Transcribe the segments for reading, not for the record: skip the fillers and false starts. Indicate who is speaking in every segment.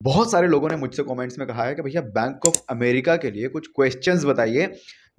Speaker 1: बहुत सारे लोगों ने मुझसे कमेंट्स में कहा है कि भैया बैंक ऑफ अमेरिका के लिए कुछ क्वेश्चंस बताइए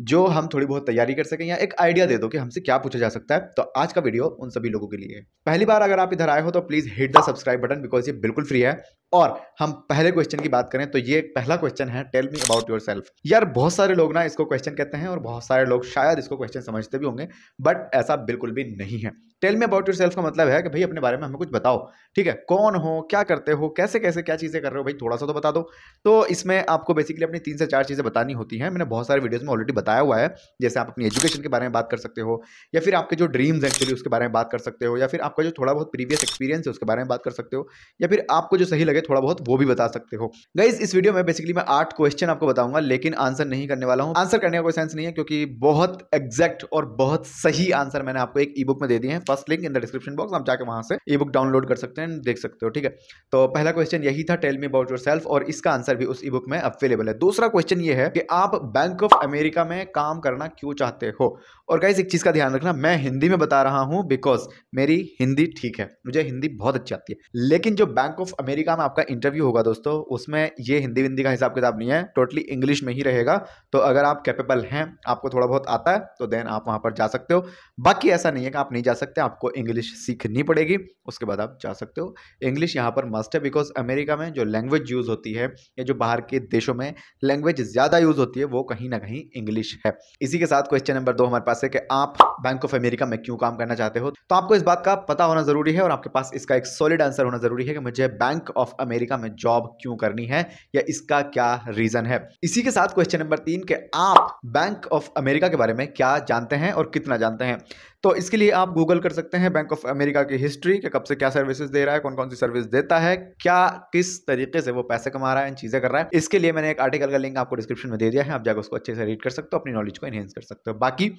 Speaker 1: जो हम थोड़ी बहुत तैयारी कर सकें या एक आइडिया दे दो कि हमसे क्या पूछा जा सकता है। तो आज का वीडियो उन सभी लोगों के लिए है। पहली बार अगर आप इधर आए हो तो please hit the subscribe button because ये बिल्कुल फ्री है। और हम पहले क्वेश्चन की बात करें तो ये पहला क्वेश्चन है, tell me about yourself. यार बहुत सारे लोग ना इसको क्वेश्चन कहते हैं और बहुत सारे लोग शायद इसको क्वेश्चन समझते भी होंगे, बट ऐसा बिल्कुल भी नहीं है। Tell me about yourself का मतलब है कि भाई अपने बारे में हमें कुछ बताओ। ठीक है, कौन हो, क्या करते हो, कैसे कैसे क्या चीजें कर रहे हो, भाई थोड़ा सा तो बता दो। तो इसमें आपको बेसिकली अपनी 3 से 4 चीजें बतानी होती हैं। मैंने बहुत सारे वीडियोस में ऑलरेडी बताया हुआ है। जैसे आप अपनी एजुकेशन के बारे में बात कर सकते हो, या फिर आपके जो ड्रीम्स एक्चुअली उसके बारे में बात कर सकते हो, या फिर आपका जो थोड़ा बहुत प्रीवियस एक्सपीरियंस है उसके बारे में बात कर सकते हो, या फिर आपको जो सही लगे थोड़ा बहुत वो भी बता सकते हो। गाइस इस वीडियो में बेसिकली मैं 8 क्वेश्चन आपको बताऊंगा, लेकिन आंसर नहीं करने वाला हूं। आंसर करने का कोई सेंस नहीं है क्योंकि बहुत एग्जैक्ट और बहुत सही आंसर मैंने आपको एक ई बुक में दे दिए हैं। First link in the description box, आप जाके वहां से ई बुक डाउनलोड कर सकते हैं, देख सकते हो। ठीक है, तो पहला क्वेश्चन यही था, टेल मी अबाउट योरसेल्फ, और इसका आंसर भी उस ई बुक में अवेलेबल है। दूसरा क्वेश्चन ये है कि आप बैंक ऑफ अमेरिका में काम करना क्यों चाहते हो। और गाइस एक चीज का ध्यान रखना, मैं हिंदी में बता रहा हूं बिकॉज मेरी हिंदी ठीक है, मुझे हिंदी बहुत अच्छी आती है। लेकिन जो बैंक ऑफ अमेरिका में आपका इंटरव्यू होगा दोस्तों, उसमें ये हिंदी विंदी का हिसाब किताब नहीं है, टोटली इंग्लिश में ही रहेगा। तो अगर आप कैपेबल हैं, आपको थोड़ा बहुत आता है, तो देन आप वहां पर जा सकते हो। बाकी ऐसा नहीं है कि आप नहीं जा सकते, आपको इंग्लिश सीखनी पड़ेगी, उसके बाद आप जा सकते हो। इंग्लिश यहाँ पर मस्ट है बिकॉज अमेरिका में जो लैंग्वेज यूज होती है या जो बाहर के देशों में लैंग्वेज ज्यादा यूज होती है वो कहीं ना कहीं इंग्लिश है। इसी के साथ क्वेश्चन नंबर 2 हमारे पास है कि आप बैंक ऑफ अमेरिका में क्यों काम करना चाहते हो। तो आपको इस बात का पता होना जरूरी है और आपके पास इसका एक सॉलिड आंसर होना जरूरी है कि मुझे बैंक ऑफ अमेरिका में जॉब क्यों करनी है या इसका क्या रीजन है। इसी के साथ क्वेश्चन नंबर 3 कि आप बैंक ऑफ अमेरिका के बारे में क्या जानते हैं और कितना जानते हैं। तो इसके लिए आप गूगल कर सकते हैं बैंक ऑफ अमेरिका की हिस्ट्री कि कब से क्या सर्विसेज दे रहा है, कौन कौन सी सर्विस देता है, क्या किस तरीके से वो पैसे कमा रहा है, इन चीजें कर रहा है। इसके लिए मैंने एक आर्टिकल का लिंक आपको डिस्क्रिप्शन में दे दिया है, आप जाकर उसको अच्छे से रीड कर सकते हो, अपनी नॉलेज को एनहेंस कर सकते हो। बाकी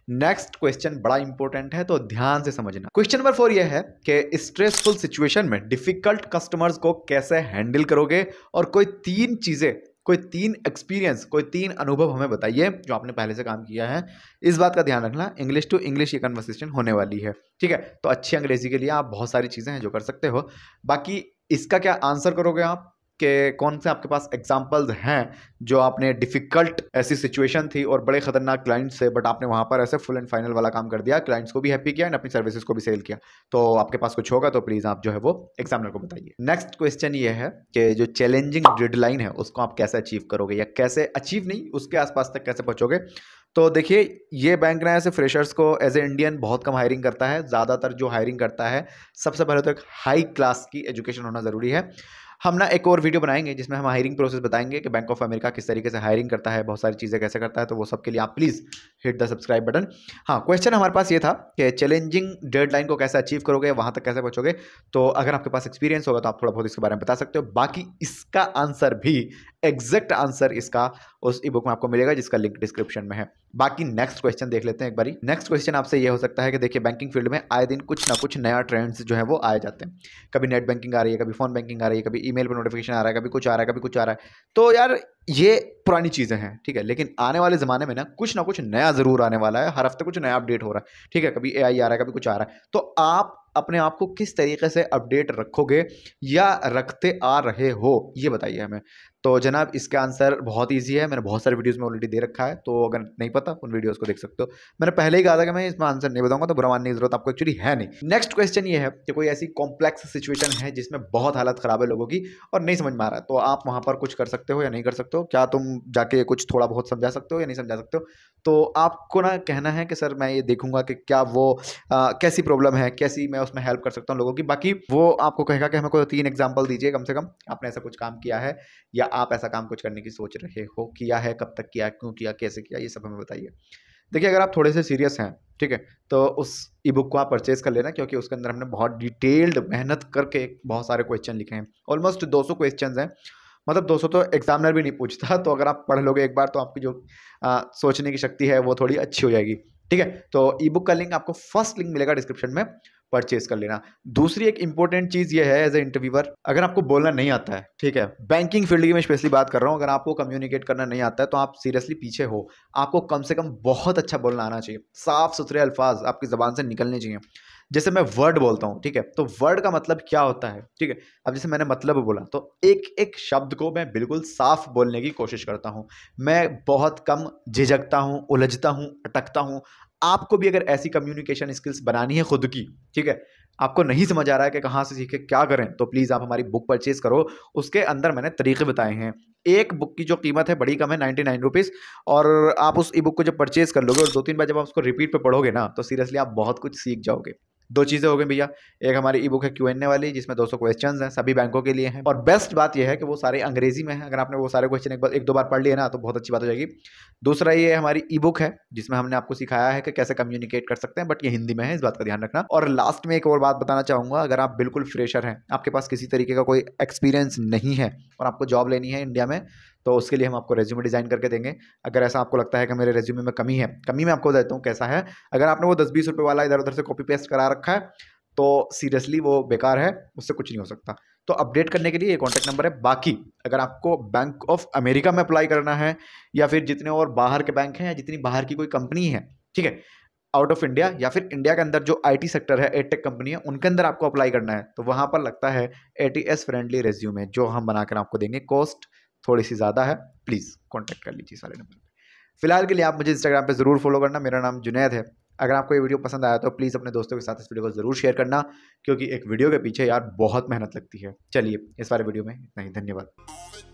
Speaker 1: नेक्स्ट क्वेश्चन बड़ा इंपॉर्टेंट है तो ध्यान से समझना। क्वेश्चन नंबर 4 यह है कि स्ट्रेसफुल सिचुएशन में डिफिकल्ट कस्टमर्स को कैसे हैंडल करोगे, और कोई 3 चीजें, कोई 3 एक्सपीरियंस, कोई 3 अनुभव हमें बताइए जो आपने पहले से काम किया है। इस बात का ध्यान रखना, इंग्लिश टू इंग्लिश ये कन्वर्सेशन होने वाली है। ठीक है, तो अच्छी अंग्रेजी के लिए आप बहुत सारी चीजें हैं जो कर सकते हो। बाकी इसका क्या आंसर करोगे आप कि कौन से आपके पास एग्जाम्पल्स हैं जो आपने डिफिकल्ट ऐसी सिचुएशन थी और बड़े खतरनाक क्लाइंट से, बट आपने वहां पर ऐसे फुल एंड फाइनल वाला काम कर दिया, क्लाइंट्स को भी हैप्पी किया एंड अपनी सर्विसेज को भी सेल किया। तो आपके पास कुछ होगा तो प्लीज आप जो है वो एग्जामिनर को बताइए। नेक्स्ट क्वेश्चन ये है कि जो चैलेंजिंग डेडलाइन है उसको आप कैसे अचीव करोगे, या कैसे अचीव नहीं उसके आसपास तक कैसे पहुंचोगे। तो देखिए ये बैंक ना ऐसे फ्रेशर्स को एज ए इंडियन बहुत कम हायरिंग करता है। ज़्यादातर जो हायरिंग करता है, सबसे पहले तो एक हाई क्लास की एजुकेशन होना ज़रूरी है। हम ना एक और वीडियो बनाएंगे जिसमें हम हायरिंग प्रोसेस बताएंगे कि बैंक ऑफ अमेरिका किस तरीके से हायरिंग करता है, बहुत सारी चीज़ें कैसे करता है। तो वो सब के लिए आप please hit the subscribe button. हाँ, क्वेश्चन हमारे पास ये था कि चैलेंजिंग डेडलाइन को कैसे अचीव करोगे, वहाँ तक कैसे पहुँचोगे। तो अगर आपके पास एक्सपीरियंस होगा तो आप थोड़ा बहुत इसके बारे में बता सकते हो। बाकी इसका आंसर भी, एग्जैक्ट आंसर इसका उस ई बुक में आपको मिलेगा जिसका लिंक डिस्क्रिप्शन में है। बाकी नेक्स्ट क्वेश्चन देख लेते हैं एक बारी। नेक्स्ट क्वेश्चन आपसे ये हो सकता है कि देखिए बैंकिंग फील्ड में आए दिन कुछ ना कुछ नया ट्रेंड्स जो है वो आए जाते हैं। कभी नेट बैंकिंग आ रही है, कभी फोन बैंकिंग आ रही है, कभी ईमेल पर नोटिफिकेशन आ रहा है, कभी कुछ आ रहा है, कभी कुछ आ रहा है। तो यार ये पुरानी चीजें हैं, ठीक है, लेकिन आने वाले जमाने में ना कुछ नया जरूर आने वाला है। हर हफ्ते कुछ नया अपडेट हो रहा है। ठीक है, कभी एआई आ रहा है, कभी कुछ आ रहा है। तो आप अपने आप को किस तरीके से अपडेट रखोगे या रखते आ रहे हो, ये बताइए हमें। तो जनाब इसका आंसर बहुत इजी है, मैंने बहुत सारे वीडियोस में ऑलरेडी दे रखा है, तो अगर नहीं पता उन वीडियोस को देख सकते हो। मैंने पहले ही कहा था कि मैं इसमें आंसर नहीं बताऊंगा, तो बुरा मानने की जरूरत आपको एक्चुअली है नहीं। नेक्स्ट क्वेश्चन ये है कि कोई ऐसी कॉम्प्लेक्स सिचुएशन है जिसमें बहुत हालत खराब है लोगों की और नहीं समझ में आ रहा है, तो आप वहां पर कुछ कर सकते हो या नहीं कर सकते हो। क्या तुम जाके कुछ थोड़ा बहुत समझा सकते हो या नहीं समझा सकते हो। तो आपको ना कहना है कि सर मैं ये देखूंगा कि क्या वो कैसी प्रॉब्लम है, कैसी मैं उसमें हेल्प कर सकता हूँ लोगों की। बाकी वो आपको कहेगा कि हमें कोई 3 एग्जाम्पल दीजिए कम से कम, आपने ऐसा कुछ काम किया है या आप ऐसा काम कुछ करने की सोच रहे हो, किया है, कब तक किया, क्यों किया, कैसे किया, ये सब हमें बताइए। देखिए अगर आप थोड़े से सीरियस हैं, ठीक है, तो उस ई बुक को आप परचेज कर लेना, क्योंकि उसके अंदर हमने बहुत डिटेल्ड मेहनत करके बहुत सारे क्वेश्चन लिखे हैं। ऑलमोस्ट 200 क्वेश्चन हैं, मतलब 200 तो एग्जामिनर भी नहीं पूछता। तो अगर आप पढ़ लोगे एक बार तो आपकी जो सोचने की शक्ति है वो थोड़ी अच्छी हो जाएगी। ठीक है, तो ई बुक का लिंक आपको फर्स्ट लिंक मिलेगा डिस्क्रिप्शन में, परचेज कर लेना। दूसरी एक इंपॉर्टेंट चीज ये है, एज ए इंटरव्यूअर अगर आपको बोलना नहीं आता है, ठीक है, बैंकिंग फील्ड की मैं स्पेशली बात कर रहा हूँ, अगर आपको कम्युनिकेट करना नहीं आता है तो आप सीरियसली पीछे हो। आपको कम से कम बहुत अच्छा बोलना आना चाहिए, साफ सुथरे अल्फाज आपकी जबान से निकलने चाहिए। जैसे मैं वर्ड बोलता हूँ, ठीक है, तो वर्ड का मतलब क्या होता है, ठीक है। अब जैसे मैंने मतलब बोला तो एक एक शब्द को मैं बिल्कुल साफ बोलने की कोशिश करता हूँ। मैं बहुत कम झिझकता हूँ, उलझता हूँ, अटकता हूँ। आपको भी अगर ऐसी कम्युनिकेशन स्किल्स बनानी है खुद की, ठीक है, आपको नहीं समझ आ रहा है कि कहाँ से सीखे, क्या करें, तो प्लीज़ आप हमारी बुक परचेज करो। उसके अंदर मैंने तरीके बताए हैं। एक बुक की जो कीमत है बड़ी कम है, 99 रुपीज़, और आप उस ई बुक को जब परचेज कर लोगे और 2-3 बार जब आप उसको रिपीट पे पढ़ोगे ना, तो सीरियसली आप बहुत कुछ सीख जाओगे। 2 चीज़ें हो गई भैया, एक हमारी ई बुक है Q&A वाली, जिसमें 200 क्वेश्चंस हैं, सभी बैंकों के लिए हैं, और बेस्ट बात ये है कि वो सारे अंग्रेजी में हैं। अगर आपने वो सारे क्वेश्चन एक दो बार पढ़ लिए ना, तो बहुत अच्छी बात हो जाएगी। दूसरा ये हमारी ई बुक है, जिसमें हमने आपको सिखाया है कि कैसे कम्युनिकेट कर सकते हैं, बट ये हिंदी में है, इस बात का ध्यान रखना। और लास्ट में एक और बात बताना चाहूँगा, अगर आप बिल्कुल फ्रेशर हैं, आपके पास किसी तरीके का कोई एक्सपीरियंस नहीं है और आपको जॉब लेनी है इंडिया में, तो उसके लिए हम आपको रेज्यूमे डिज़ाइन करके देंगे। अगर ऐसा आपको लगता है कि मेरे रेज्यूमे में कमी है, कमी मैं आपको देता हूँ कैसा है। अगर आपने वो 10-20 रुपये वाला इधर उधर से कॉपी पेस्ट करा रखा है, तो सीरियसली वो बेकार है, उससे कुछ नहीं हो सकता। तो अपडेट करने के लिए ये कॉन्टैक्ट नंबर है। बाकी अगर आपको बैंक ऑफ अमेरिका में अप्लाई करना है, या फिर जितने और बाहर के बैंक हैं, या जितनी बाहर की कोई कंपनी है, ठीक है, आउट ऑफ इंडिया, या फिर इंडिया के अंदर जो आईटी सेक्टर है, एडटेक कंपनी है, उनके अंदर आपको अप्लाई करना है, तो वहां पर लगता है एटीएस फ्रेंडली रेज्यूमे, जो हम बनाकर आपको देंगे। कॉस्ट थोड़ी सी ज़्यादा है, प्लीज़ कॉन्टैक्ट कर लीजिए सारे नंबर पर। फिलहाल के लिए आप मुझे इंस्टाग्राम पे ज़रूर फॉलो करना, मेरा नाम जुनैद है। अगर आपको ये वीडियो पसंद आया तो प्लीज़ अपने दोस्तों के साथ इस वीडियो को ज़रूर शेयर करना, क्योंकि एक वीडियो के पीछे यार बहुत मेहनत लगती है। चलिए, इस वाले वीडियो में इतना ही, धन्यवाद।